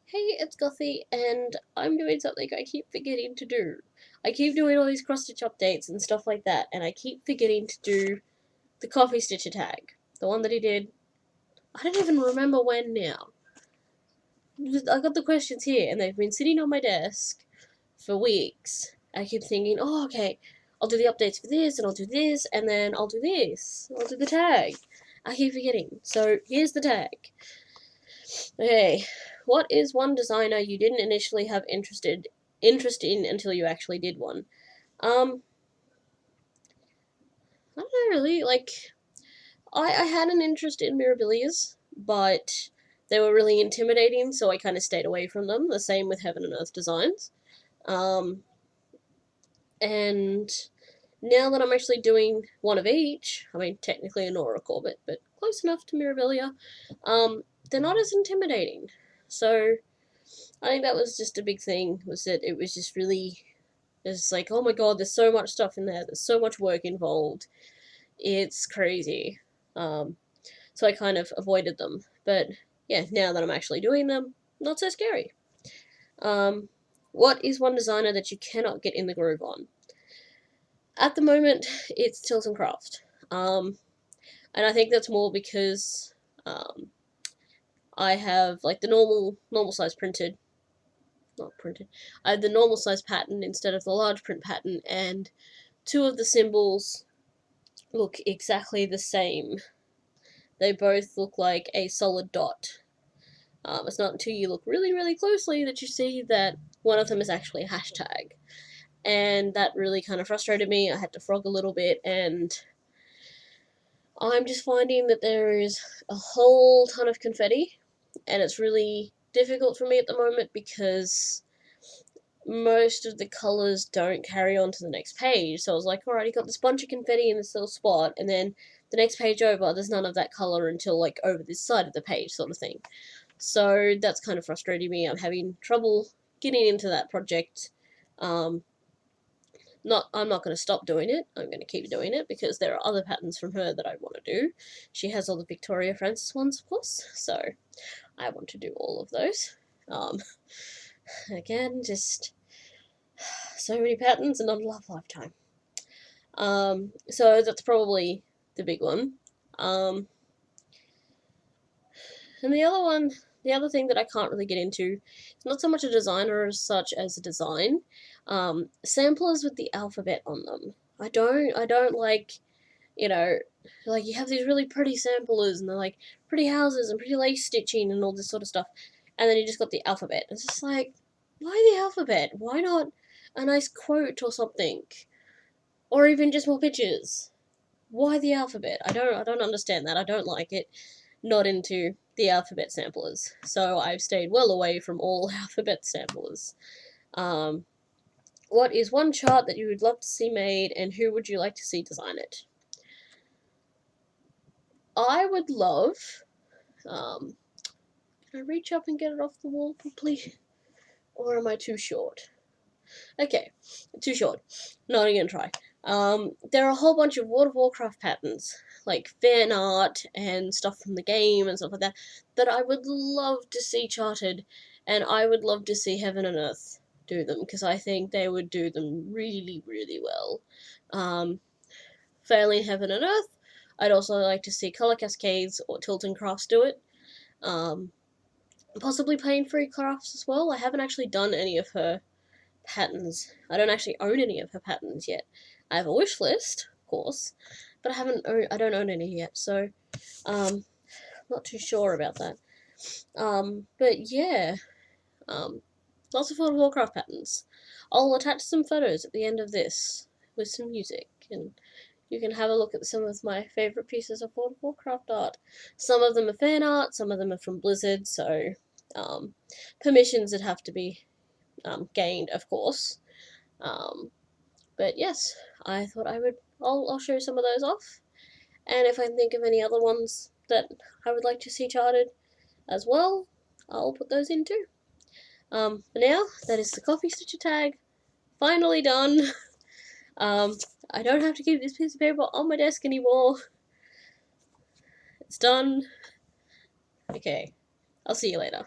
Hey, it's Gothy, and I'm doing something I keep forgetting to do. I keep doing all these cross-stitch updates and stuff like that, and I keep forgetting to do the Coffee Stitcher tag. The one that he did, I don't even remember when now. I got the questions here, and they've been sitting on my desk for weeks. I keep thinking, oh, okay, I'll do the updates for this, and I'll do this, and then I'll do this. I'll do the tag. I keep forgetting. So, here's the tag. Okay, what is one designer you didn't initially have interest in until you actually did one? Um, I don't know really. I had an interest in Mirabilias, but they were really intimidating, so I kind of stayed away from them. The same with Heaven and Earth designs. Um, and now that I'm actually doing one of each, I mean technically a Nora Corbett, but close enough to Mirabilia, they're not as intimidating. So I think that was just a big thing, was that it was just really, it's like, oh my god, there's so much stuff in there, there's so much work involved, it's crazy. Um, so I kind of avoided them. But yeah, now that I'm actually doing them, not so scary. Um, what is one designer that you cannot get in the groove on? At the moment, it's Tilton Craft. And I think that's more because I have like the normal size printed, not printed. I have the normal size pattern instead of the large print pattern, and two of the symbols look exactly the same. They both look like a solid dot. It's not until you look really, really closely that you see that one of them is actually a hashtag. And that really kind of frustrated me. I had to frog a little bit, and I'm just finding that there is a whole ton of confetti, and it's really difficult for me at the moment because most of the colours don't carry on to the next page. So I was like, alright, you got this bunch of confetti in this little spot, and then the next page over, there's none of that colour until like over this side of the page, sort of thing. So that's kind of frustrating me. I'm having trouble getting into that project. I'm not going to stop doing it. I'm going to keep doing it because there are other patterns from her that I want to do. She has all the Victoria Francis ones, of course, so I want to do all of those. Again, just so many patterns and not enough lifetime. So that's probably the big one. And the other thing that I can't really get into, it's not so much a designer as such as a design. Samplers with the alphabet on them. I don't like, you know, like you have these really pretty samplers and they're like pretty houses and pretty lace stitching and all this sort of stuff, and then you just got the alphabet. It's just like, why the alphabet? Why not a nice quote or something, or even just more pictures? Why the alphabet? I don't understand that. I don't like it. Not into the alphabet samplers. So I've stayed well away from all alphabet samplers. Um, what is one chart that you would love to see made, and who would you like to see design it? I would love. Can I reach up and get it off the wall, please? Or am I too short? Okay, too short. Not even try. There are a whole bunch of World of Warcraft patterns, like fan art and stuff from the game and stuff like that, that I would love to see charted, and I would love to see Heaven and Earth do them, because I think they would do them really, really well. Failing Heaven and Earth, I'd also like to see Colour Cascades or Tilton Crafts do it. Possibly Pain Free Crafts as well. I haven't actually done any of her patterns. I don't actually own any of her patterns yet. I have a wish list, of course, but I don't own any yet, so not too sure about that. But yeah, lots of World of Warcraft patterns. I'll attach some photos at the end of this with some music, and you can have a look at some of my favourite pieces of World of Warcraft art. Some of them are fan art, some of them are from Blizzard, so permissions would have to be gained, of course. But yes, I thought I'll show some of those off, and if I think of any other ones that I would like to see charted as well, I'll put those in too. For now, that is the Coffee Stitcher tag, finally done. I don't have to keep this piece of paper on my desk anymore. It's done. Okay, I'll see you later.